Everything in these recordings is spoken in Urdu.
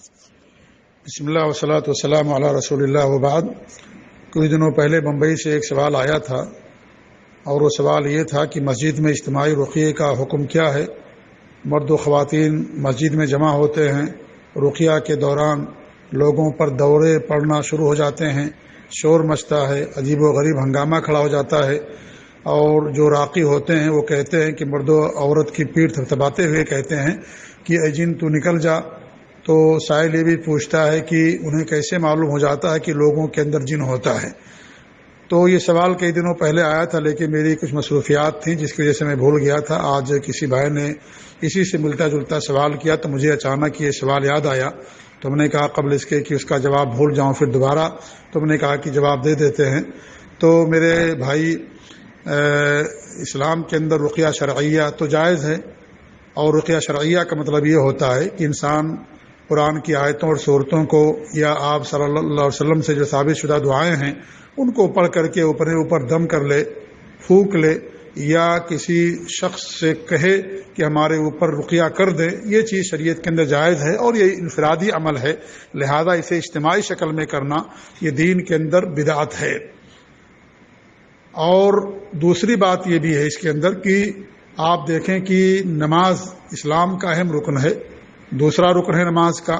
بسم اللہ والصلاۃ والسلام علی رسول اللہ وبعد۔ کچھ دنوں پہلے بمبئی سے ایک سوال آیا تھا، اور وہ سوال یہ تھا کہ مسجد میں اجتماعی رقیے کا حکم کیا ہے۔ مرد و خواتین مسجد میں جمع ہوتے ہیں، رقیہ کے دوران لوگوں پر دورے پڑنا شروع ہو جاتے ہیں، شور مچتا ہے، عجیب و غریب ہنگامہ کھڑا ہو جاتا ہے، اور جو راقی ہوتے ہیں وہ کہتے ہیں کہ مرد و عورت کی پیٹھ تھپتھپاتے ہوئے کہتے ہیں کہ اے جن تو نکل جا۔ تو سائل یہ بھی پوچھتا ہے کہ انہیں کیسے معلوم ہو جاتا ہے کہ لوگوں کے اندر جن ہوتا ہے۔ تو یہ سوال کئی دنوں پہلے آیا تھا، لیکن میری کچھ مصروفیات تھیں جس کی وجہ سے میں بھول گیا تھا۔ آج کسی بھائی نے اسی سے ملتا جلتا سوال کیا تو مجھے اچانک یہ سوال یاد آیا، تو ہم نے کہا قبل اس کے کہ اس کا جواب بھول جاؤں پھر دوبارہ، تو ہم نے کہا کہ جواب دے دیتے ہیں۔ تو میرے بھائی، اسلام کے اندر رقیہ شرعیہ تو جائز ہے، اور رقیہ شرعیہ کا مطلب یہ ہوتا ہے کہ انسان قرآن کی آیتوں اور صورتوں کو یا آپ صلی اللہ علیہ وسلم سے جو ثابت شدہ دعائیں ہیں ان کو پڑھ کر کے اوپر دم کر لے، پھونک لے، یا کسی شخص سے کہے کہ ہمارے اوپر رقیہ کر دے۔ یہ چیز شریعت کے اندر جائز ہے، اور یہ انفرادی عمل ہے، لہذا اسے اجتماعی شکل میں کرنا یہ دین کے اندر بدعت ہے۔ اور دوسری بات یہ بھی ہے اس کے اندر کہ آپ دیکھیں کہ نماز اسلام کا اہم رکن ہے، دوسرا رکن ہے نماز کا،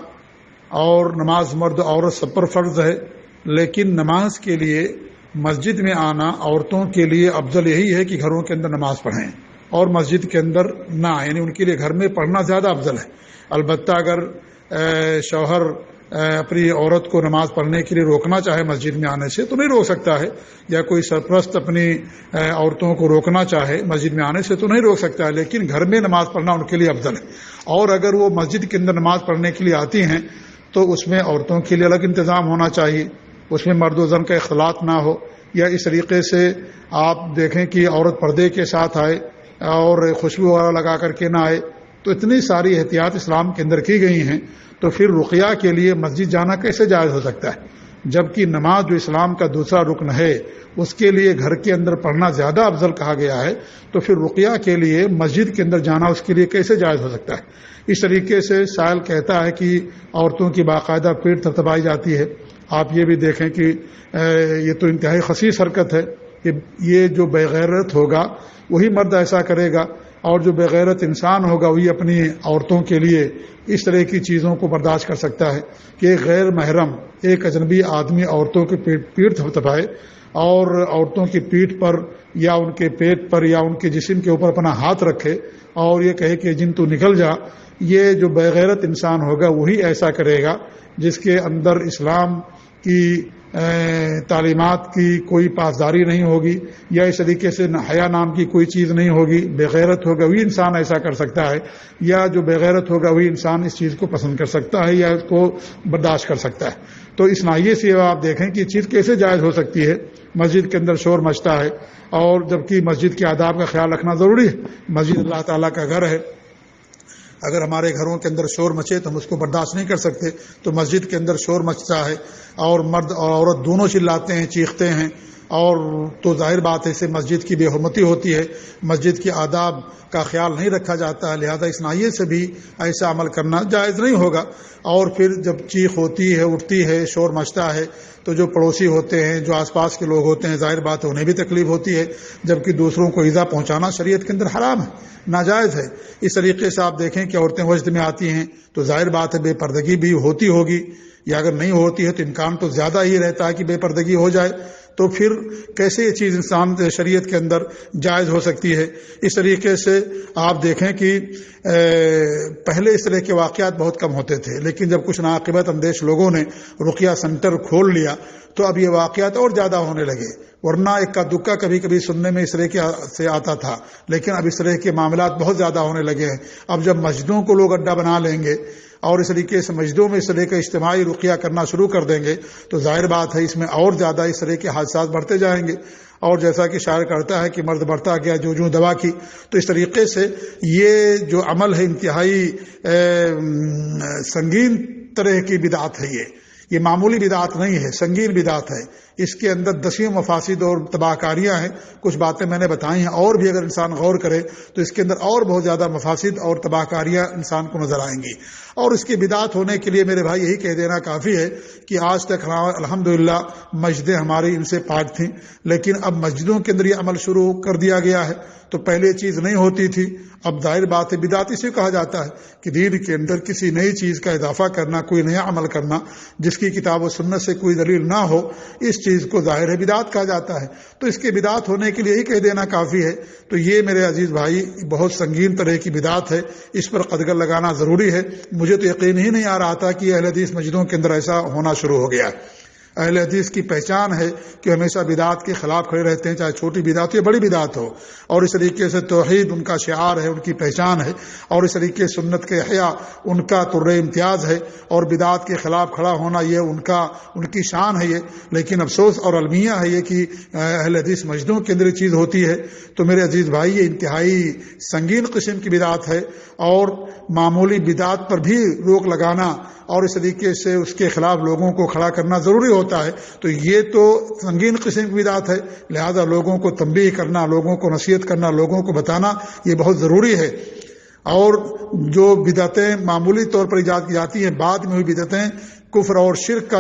اور نماز مرد عورت سب پر فرض ہے، لیکن نماز کے لیے مسجد میں آنا عورتوں کے لیے افضل یہی ہے کہ گھروں کے اندر نماز پڑھیں اور مسجد کے اندر نہ آئیں، یعنی ان کے لیے گھر میں پڑھنا زیادہ افضل ہے۔ البتہ اگر شوہر اپنی عورت کو نماز پڑھنے کے لیے روکنا چاہے مسجد میں آنے سے تو نہیں روک سکتا ہے، یا کوئی سرپرست اپنی عورتوں کو روکنا چاہے مسجد میں آنے سے تو نہیں روک سکتا ہے، لیکن گھر میں نماز پڑھنا ان کے لیے افضل ہے۔ اور اگر وہ مسجد کے اندر نماز پڑھنے کے لیے آتی ہیں تو اس میں عورتوں کے لیے الگ انتظام ہونا چاہیے، اس میں مرد و زن کا اختلاط نہ ہو، یا اس طریقے سے آپ دیکھیں کہ عورت پردے کے ساتھ آئے اور خوشبو وغیرہ لگا کر کے نہ آئے۔ تو اتنی ساری احتیاط اسلام کے اندر کی گئی ہیں، تو پھر رقیہ کے لیے مسجد جانا کیسے جائز ہو سکتا ہے؟ جبکہ نماز جو اسلام کا دوسرا رکن ہے اس کے لیے گھر کے اندر پڑھنا زیادہ افضل کہا گیا ہے، تو پھر رقیہ کے لیے مسجد کے اندر جانا اس کے لیے کیسے جائز ہو سکتا ہے؟ اس طریقے سے سائل کہتا ہے کہ عورتوں کی باقاعدہ پیٹھ تھپتھپائی جاتی ہے۔ آپ یہ بھی دیکھیں کہ یہ تو انتہائی خسیس حرکت ہے کہ یہ جو بے غیرت ہوگا وہی مرد ایسا کرے گا، اور جو بے غیرت انسان ہوگا وہی اپنی عورتوں کے لیے اس طرح کی چیزوں کو برداشت کر سکتا ہے کہ ایک غیر محرم، ایک اجنبی آدمی عورتوں کی پیٹھ تھپتھپائے اور عورتوں کی پیٹھ پر یا ان کے پیٹ پر یا ان کے جسم کے اوپر اپنا ہاتھ رکھے اور یہ کہے کہ جن تو نکل جا۔ یہ جو بے غیرت انسان ہوگا وہی ایسا کرے گا جس کے اندر اسلام کی تعلیمات کی کوئی پاسداری نہیں ہوگی، یا اس طریقے سے حیا نام کی کوئی چیز نہیں ہوگی۔ بے غیرت ہوگا وہی انسان ایسا کر سکتا ہے، یا جو بے غیرت ہوگا وہی انسان اس چیز کو پسند کر سکتا ہے یا اس کو برداشت کر سکتا ہے۔ تو اس ناحیے سے آپ دیکھیں کہ یہ چیز کیسے جائز ہو سکتی ہے۔ مسجد کے اندر شور مچتا ہے، اور جبکہ مسجد کے آداب کا خیال رکھنا ضروری ہے۔ مسجد اللہ تعالیٰ کا گھر ہے، اگر ہمارے گھروں کے اندر شور مچے تو ہم اس کو برداشت نہیں کر سکتے، تو مسجد کے اندر شور مچتا ہے اور مرد اور عورت دونوں چلاتے ہیں، چیختے ہیں، اور تو ظاہر بات ہے اس سے مسجد کی بے حرمتی ہوتی ہے، مسجد کے آداب کا خیال نہیں رکھا جاتا ہے، لہذا اس ناحیے سے بھی ایسا عمل کرنا جائز نہیں ہوگا۔ اور پھر جب چیخ ہوتی ہے، اٹھتی ہے، شور مچتا ہے، تو جو پڑوسی ہوتے ہیں، جو آس پاس کے لوگ ہوتے ہیں، ظاہر بات ہے انہیں بھی تکلیف ہوتی ہے، جبکہ دوسروں کو ایذا پہنچانا شریعت کے اندر حرام ہے، ناجائز ہے۔ اس طریقے سے آپ دیکھیں کہ عورتیں وجد میں آتی ہیں تو ظاہر بات ہے بے پردگی بھی ہوتی ہوگی، یا اگر نہیں ہوتی ہے تو امکان تو زیادہ ہی رہتا ہے کہ بے پردگی ہو جائے، تو پھر کیسے یہ چیز انسان شریعت کے اندر جائز ہو سکتی ہے؟ اس طریقے سے آپ دیکھیں کہ پہلے اس طرح کے واقعات بہت کم ہوتے تھے، لیکن جب کچھ ناعاقبت اندیش لوگوں نے رقیہ سینٹر کھول لیا تو اب یہ واقعات اور زیادہ ہونے لگے، ورنہ اکا دکا کبھی کبھی سننے میں اس طرح سے آتا تھا، لیکن اب اس طرح کے معاملات بہت زیادہ ہونے لگے ہیں۔ اب جب مسجدوں کو لوگ اڈا بنا لیں گے اور اس طریقے سے مسجدوں میں اس طرح کا اجتماعی رقیہ کرنا شروع کر دیں گے تو ظاہر بات ہے اس میں اور زیادہ اس طرح کے حادثات بڑھتے جائیں گے، اور جیسا کہ شاعر کرتا ہے کہ مرد بڑھتا گیا جو دوا کی۔ تو اس طریقے سے یہ جو عمل ہے انتہائی سنگین طرح کی بدعت ہے، یہ معمولی بدعت نہیں ہے، سنگین بدعت ہے۔ اس کے اندر دسیوں مفاسد اور تباہ کاریاں ہیں، کچھ باتیں میں نے بتائی ہیں، اور بھی اگر انسان غور کرے تو اس کے اندر اور بہت زیادہ مفاسد اور تباہ کاریاں انسان کو نظر آئیں گی۔ اور اس کی بدعت ہونے کے لیے میرے بھائی یہی کہہ دینا کافی ہے کہ آج تک الحمدللہ مسجدیں ہماری ان سے پاک تھیں، لیکن اب مسجدوں کے اندر یہ عمل شروع کر دیا گیا ہے، تو پہلے چیز نہیں ہوتی تھی، اب ظاہر بات ہے بدعت اسے کہا جاتا ہے کہ دین کے اندر کسی نئی چیز کا اضافہ کرنا، کوئی نیا عمل کرنا جس کی کتاب و سنت سے کوئی دلیل نہ ہو، اس چیز کو ظاہر ہے بدعت کہا جاتا ہے۔ تو اس کے بدعت ہونے کے لیے ہی کہہ دینا کافی ہے۔ تو یہ میرے عزیز بھائی بہت سنگین طرح کی بدعت ہے، اس پر قدغن لگانا ضروری ہے۔ مجھے تو یقین ہی نہیں آ رہا تھا کہ اہل حدیث مسجدوں کے اندر ایسا ہونا شروع ہو گیا ہے۔ اہل حدیث کی پہچان ہے کہ ہمیشہ بدعت کے خلاف کھڑے رہتے ہیں، چاہے چھوٹی بدعت ہو یا بڑی بدعت ہو، اور اس طریقے سے توحید ان کا شعار ہے، ان کی پہچان ہے، اور اس طریقے سنت کے احیاء ان کا طر امتیاز ہے، اور بدعت کے خلاف کھڑا ہونا یہ ان کی شان ہے۔ یہ لیکن افسوس اور المیہ ہے یہ کہ اہل حدیث مسجدوں کے اندر چیز ہوتی ہے۔ تو میرے عزیز بھائی یہ انتہائی سنگین قسم کی بدعت ہے، اور معمولی بدعت پر بھی روک لگانا اور اس طریقے سے اس کے خلاف لوگوں کو کھڑا کرنا ضروری ہوتا ہے۔ تو یہ تو سنگین قسم کی بدعت ہے، لہذا لوگوں کو تنبیہ کرنا، لوگوں کو نصیحت کرنا، لوگوں کو بتانا یہ بہت ضروری ہے۔ اور جو بدعتیں معمولی طور پر ایجاد کی جاتی ہیں، بعد میں ہوئی بدعتیں کفر اور شرک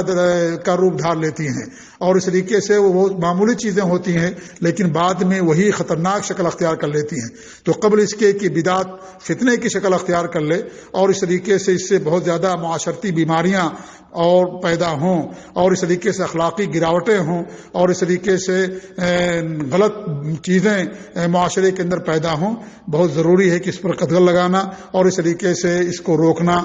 کا روپ دھار لیتی ہیں، اور اس طریقے سے وہ معمولی چیزیں ہوتی ہیں لیکن بعد میں وہی خطرناک شکل اختیار کر لیتی ہیں۔ تو قبل اس کے کہ بدعت فتنے کی شکل اختیار کر لے اور اس طریقے سے اس سے بہت زیادہ معاشرتی بیماریاں اور پیدا ہوں، اور اس طریقے سے اخلاقی گراوٹیں ہوں، اور اس طریقے سے غلط چیزیں معاشرے کے اندر پیدا ہوں، بہت ضروری ہے کہ اس پر قدغن لگانا اور اس طریقے سے اس کو روکنا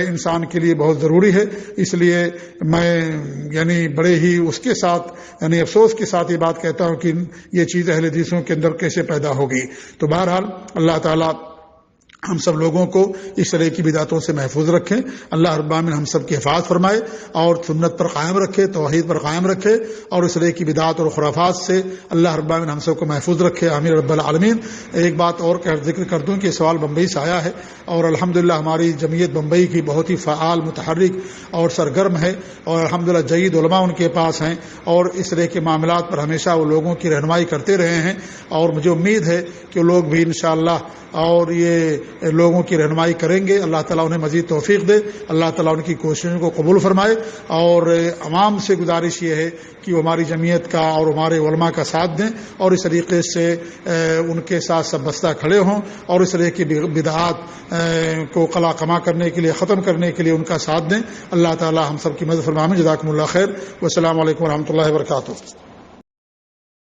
انسان کے لیے بہت ضروری ہے۔ اس لیے میں بڑے ہی اس کے ساتھ افسوس کے ساتھ یہ بات کہتا ہوں کہ یہ چیز اہل حدیثوں کے اندر کیسے پیدا ہوگی۔ تو بہرحال اللہ تعالیٰ ہم سب لوگوں کو اس طرح کی بدعتوں سے محفوظ رکھیں، اللہ رب العالمین ہم سب کی حفاظت فرمائے اور سنت پر قائم رکھے، توحید پر قائم رکھے، اور اس طرح کی بدعت اور خرافات سے اللہ رب العالمین ہم سب کو محفوظ رکھے، آمین رب العالمین۔ ایک بات اور ذکر کر دوں کہ سوال بمبئی سے آیا ہے، اور الحمدللہ ہماری جمعیت بمبئی کی بہت ہی فعال، متحرک اور سرگرم ہے، اور الحمدللہ جید علماء ان کے پاس ہیں، اور اس طرح کے معاملات پر ہمیشہ وہ لوگوں کی رہنمائی کرتے رہے ہیں، اور مجھے امید ہے کہ لوگ بھی انشاءاللہ اور یہ لوگوں کی رہنمائی کریں گے۔ اللہ تعالیٰ انہیں مزید توفیق دے، اللہ تعالیٰ ان کی کوششوں کو قبول فرمائے، اور عوام سے گزارش یہ ہے کہ وہ ہماری جمعیت کا اور ہمارے علماء کا ساتھ دیں، اور اس طریقے سے ان کے ساتھ سب بستہ کھڑے ہوں، اور اس طرح کی بدعات کو قلع کما کرنے کے لیے، ختم کرنے کے لیے ان کا ساتھ دیں۔ اللہ تعالیٰ ہم سب کی مدد فرمائے۔ جزاکم اللہ خیر، والسلام علیکم ورحمۃ اللہ وبرکاتہ۔